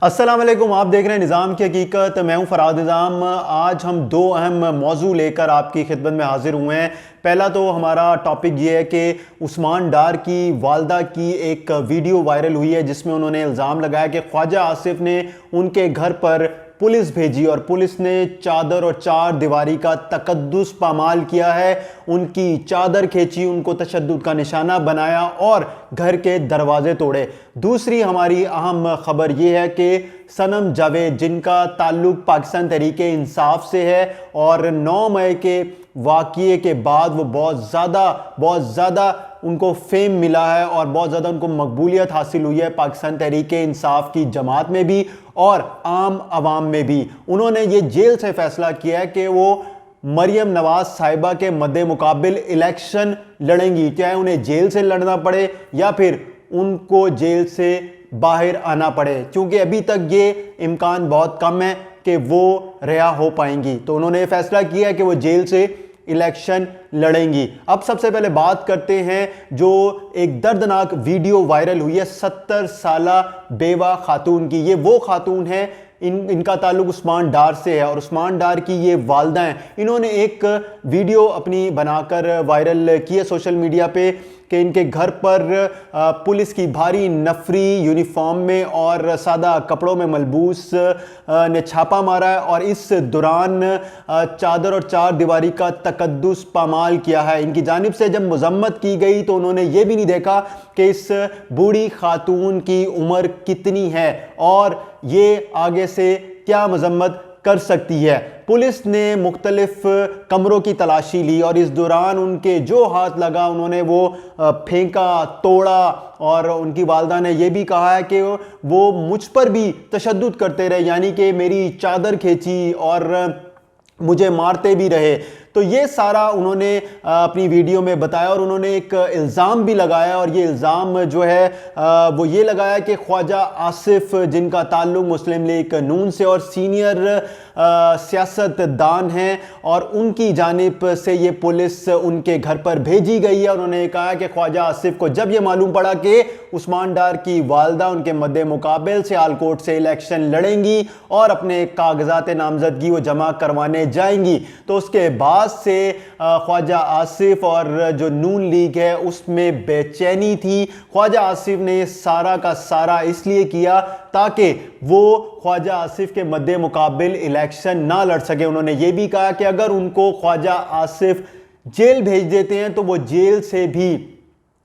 अस्सलाम वालेकुम, आप देख रहे हैं निज़ाम की हकीकत। मैं हूं फराद निज़ाम। आज हम दो अहम मौजू लेकर आपकी खिदमत में हाजिर हुए हैं। पहला तो हमारा टॉपिक ये है कि उस्मान डार की वालदा की एक वीडियो वायरल हुई है जिसमें उन्होंने इल्ज़ाम लगाया कि ख्वाजा आसिफ ने उनके घर पर पुलिस भेजी और पुलिस ने चादर और चार दीवारी का तकद्दुस पामाल किया है। उनकी चादर खींची, उनको तशद्दुद का निशाना बनाया और घर के दरवाजे तोड़े। दूसरी हमारी अहम खबर यह है कि सनम जावेद, जिनका ताल्लुक पाकिस्तान तहरीके इंसाफ से है और 9 मई के वाक़ये के बाद वो बहुत ज़्यादा उनको फेम मिला है और बहुत ज़्यादा उनको मकबूलियत हासिल हुई है पाकिस्तान तहरीके इंसाफ की जमात में भी और आम आवाम में भी। उन्होंने ये जेल से फैसला किया है कि वो मरियम नवाज साहिबा के मद्दे मुकाबिल इलेक्शन लड़ेंगी, चाहे उन्हें जेल से लड़ना पड़े या फिर उनको जेल से बाहर आना पड़े, क्योंकि अभी तक ये इम्कान बहुत कम है कि वो रिहा हो पाएंगी। तो उन्होंने फैसला किया है कि वो जेल से इलेक्शन लड़ेंगी। अब सबसे पहले बात करते हैं जो एक दर्दनाक वीडियो वायरल हुई है 70 साला बेवा खातून की। ये वो खातून है, इनका ताल्लुक उस्मान डार से है और उस्मान डार की ये वालदा हैं। इन्होंने एक वीडियो अपनी बनाकर वायरल की है सोशल मीडिया पे कि इनके घर पर पुलिस की भारी नफरी यूनिफॉर्म में और सादा कपड़ों में मलबूस ने छापा मारा है और इस दौरान चादर और चार दीवारी का तकद्दुस पामाल किया है। इनकी जानिब से जब मजम्मत की गई तो उन्होंने ये भी नहीं देखा कि इस बूढ़ी खातून की उम्र कितनी है और ये आगे से क्या मजम्मत कर सकती है। पुलिस ने मुख्तलिफ कमरों की तलाशी ली और इस दौरान उनके जो हाथ लगा उन्होंने वो फेंका, तोड़ा और उनकी वालदा ने यह भी कहा है कि वो मुझ पर भी तशद्दुद करते रहे, यानी कि मेरी चादर खींची और मुझे मारते भी रहे। तो ये सारा उन्होंने अपनी वीडियो में बताया और उन्होंने एक इल्ज़ाम भी लगाया और ये इल्ज़ाम जो है वो ये लगाया कि ख्वाजा आसिफ, जिनका ताल्लुक मुस्लिम लीग नून से और सीनियर सियासतदान हैं और उनकी जानिब से ये पुलिस उनके घर पर भेजी गई है। उन्होंने कहा कि ख्वाजा आसिफ को जब ये मालूम पड़ा कि उस्मान डार की वालदा उनके मद्दे मुकाबिल सियालकोट से इलेक्शन लड़ेंगी और अपने कागजात नामजदगी वो जमा करवाने जाएंगी, तो उसके बाद से ख्वाजा आसिफ और जो नून लीग है उसमें बेचैनी थी। ख्वाजा आसिफ ने सारा का सारा इसलिए किया ताकि वो ख्वाजा आसिफ के मद्दे मुकाबिल इलेक्शन ना लड़ सके। उन्होंने ये भी कहा कि अगर उनको ख्वाजा आसिफ जेल भेज देते हैं तो वो जेल से भी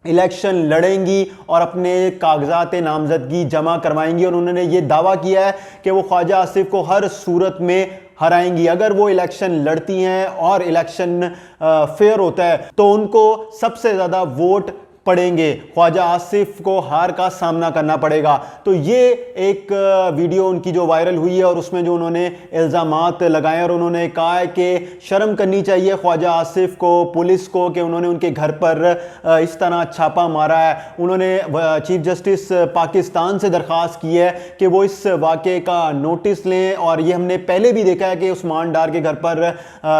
इलेक्शन लड़ेंगी और अपने कागजात नामजदगी जमा करवाएंगी और उन्होंने ये दावा किया है कि वो ख्वाजा आसिफ को हर सूरत में हराएंगी। अगर वो इलेक्शन लड़ती हैं और इलेक्शन फेयर होता है तो उनको सबसे ज़्यादा वोट पड़ेंगे, ख्वाजा आसिफ को हार का सामना करना पड़ेगा। तो ये एक वीडियो उनकी जो वायरल हुई है और उसमें जो उन्होंने इल्ज़ामात लगाए और उन्होंने कहा है कि शर्म करनी चाहिए ख्वाजा आसिफ को, पुलिस को, कि उन्होंने उनके घर पर इस तरह छापा मारा है। उन्होंने चीफ जस्टिस पाकिस्तान से दरख्वास्त की है कि वो इस वाक़े का नोटिस लें और ये हमने पहले भी देखा है कि उस्मान डार के घर पर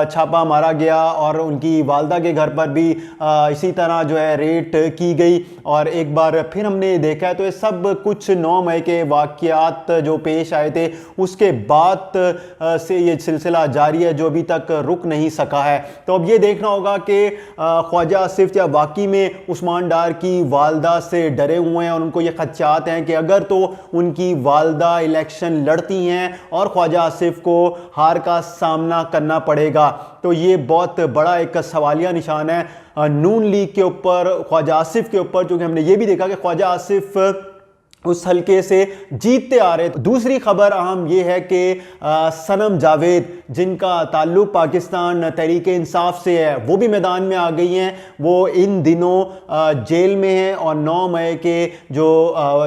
छापा मारा गया और उनकी वालदा के घर पर भी इसी तरह जो है रेड की गई और एक बार फिर हमने देखा है। तो ये सब कुछ 9 मई के वाक़यात जो पेश आए थे उसके बाद से ये सिलसिला जारी है जो अभी तक रुक नहीं सका है। तो अब ये देखना होगा कि ख्वाजा आसिफ क्या वाकई में उस्मान डार की वालदा से डरे हुए हैं और उनको ये खदशात हैं कि अगर तो उनकी वालदा इलेक्शन लड़ती हैं और ख्वाजा आसिफ को हार का सामना करना पड़ेगा, तो ये बहुत बड़ा एक सवालिया निशान है नून लीग के ऊपर, ख्वाजा आसिफ के ऊपर, क्योंकि हमने ये भी देखा कि ख्वाजा आसिफ उस हल्के से जीतते आ रहे। दूसरी खबर अहम ये है कि सनम जावेद, जिनका ताल्लुक पाकिस्तान तहरीके इंसाफ से है, वो भी मैदान में आ गई हैं। वो इन दिनों जेल में हैं और 9 मई के जो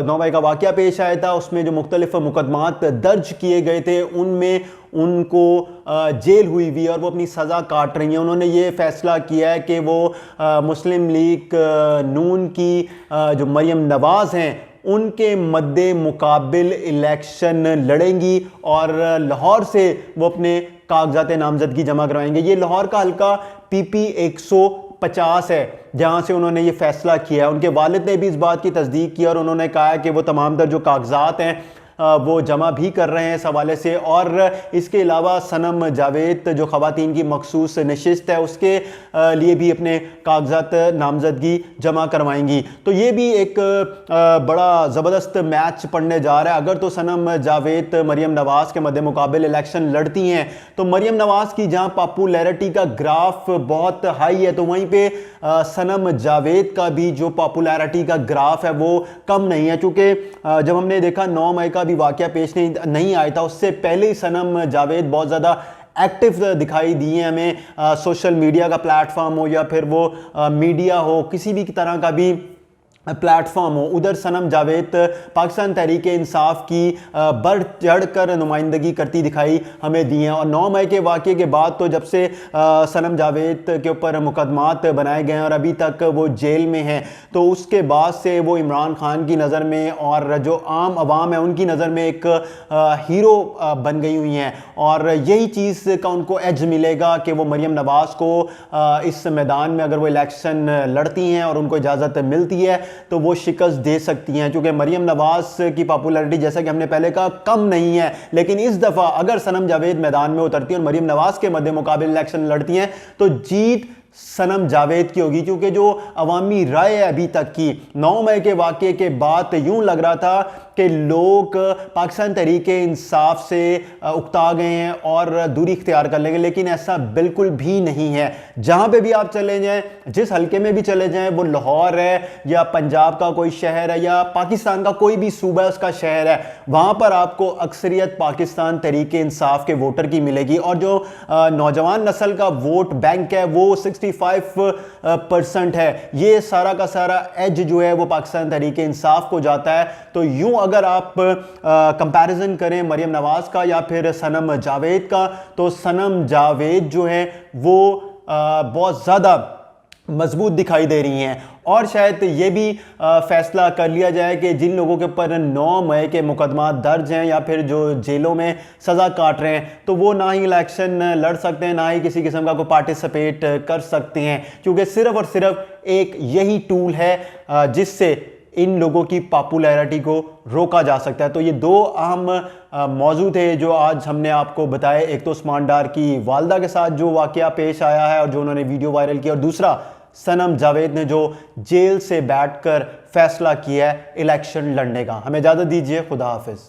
9 मई का वाक़या पेश आया था उसमें जो मुख्तलिफ मुकदमात दर्ज किए गए थे उनमें उनको जेल हुई और वो अपनी सज़ा काट रही हैं। उन्होंने ये फ़ैसला किया है कि वो मुस्लिम लीग नून की जो मरियम नवाज़ हैं उनके मद्दे मुकाबिल इलेक्शन लड़ेंगी और लाहौर से वो अपने कागजात नामजदगी जमा करवाएंगे। ये लाहौर का हल्का PP 150 है जहां से उन्होंने ये फैसला किया है। उनके वालिद ने भी इस बात की तस्दीक की और उन्होंने कहा है कि वो तमाम तर जो कागजात हैं वो जमा भी कर रहे हैं इस हवाले से। और इसके अलावा सनम जावेद जो ख़वातीन की मखसूस नशिस्त है उसके लिए भी अपने कागजात नामजदगी जमा करवाएंगी। तो ये भी एक बड़ा ज़बरदस्त मैच पड़ने जा रहा है। अगर तो सनम जावेद मरियम नवाज़ के मद्दे मुकाबिल इलेक्शन लड़ती हैं तो मरियम नवाज़ की जहां पॉपुलैरिटी का ग्राफ बहुत हाई है, तो वहीं पे सनम जावेद का भी जो पॉपुलैरिटी का ग्राफ है वो कम नहीं है। क्योंकि जब हमने देखा 9 मई का भी वाकया पेश नहीं आया था, उससे पहले ही सनम जावेद बहुत ज़्यादा एक्टिव दिखाई दी है हमें। सोशल मीडिया का प्लेटफॉर्म हो या फिर वो मीडिया हो, किसी भी तरह का भी प्लेटफॉर्म हो, उधर सनम जावेद पाकिस्तान तहरीक इंसाफ की बढ़ चढ़ कर नुमाइंदगी करती दिखाई हमें दी है। और 9 मई के वाक़े के बाद तो जब से सनम जावेद के ऊपर मुकदमात बनाए गए हैं और अभी तक वो जेल में हैं, तो उसके बाद से वो इमरान खान की नज़र में और जो आम आवाम है उनकी नज़र में एक हीरो बन गई हुई हैं। और यही चीज़ का उनको एज मिलेगा कि वो मरियम नवाज़ को इस मैदान में अगर वो इलेक्शन लड़ती हैं और उनको इजाज़त मिलती है तो वो शिकस्त दे सकती हैं। क्योंकि मरियम नवाज़ की पॉपुलैरिटी जैसा कि हमने पहले कहा कम नहीं है, लेकिन इस दफ़ा अगर सनम जावेद मैदान में उतरती है और मरियम नवाज़ के मद्दे मुकाबिल इलेक्शन लड़ती हैं तो जीत सनम जावेद की होगी। क्योंकि जो अवामी राय है अभी तक की 9 मई के वाक़े के बाद यूं लग रहा था कि लोग पाकिस्तान तहरीक इंसाफ से उकता गए हैं और दूरी इख्तियार कर लेंगे, लेकिन ऐसा बिल्कुल भी नहीं है। जहां पे भी आप चले जाएं, जिस हल्के में भी चले जाएं, वो लाहौर है या पंजाब का कोई शहर है या पाकिस्तान का कोई भी सूबा है उसका शहर है, वहां पर आपको अक्सरियत पाकिस्तान तहरीक इंसाफ के वोटर की मिलेगी। और जो नौजवान नस्ल का वोट बैंक है वो 65% है। ये सारा का सारा एज जो है वो पाकिस्तान तहरीक इंसाफ को जाता है। तो यूं अगर आप कंपैरिजन करें मरियम नवाज़ का या फिर सनम जावेद का, तो सनम जावेद जो है वो बहुत ज़्यादा मजबूत दिखाई दे रही हैं। और शायद ये भी फैसला कर लिया जाए कि जिन लोगों के ऊपर 9 मई के मुकदमा दर्ज हैं या फिर जो जेलों में सज़ा काट रहे हैं, तो वो ना ही इलेक्शन लड़ सकते हैं ना ही किसी किस्म का कोई पार्टिसिपेट कर सकते हैं। क्योंकि सिर्फ और सिर्फ एक यही टूल है जिससे इन लोगों की पॉपुलैरिटी को रोका जा सकता है। तो ये दो अहम मौजू थे जो आज हमने आपको बताए। एक तो उस्मान डार की वालदा के साथ जो वाकया पेश आया है और जो उन्होंने वीडियो वायरल किया, और दूसरा सनम जावेद ने जो जेल से बैठकर फैसला किया है इलेक्शन लड़ने का। हमें इजाज़त दीजिए, खुदा हाफिज़।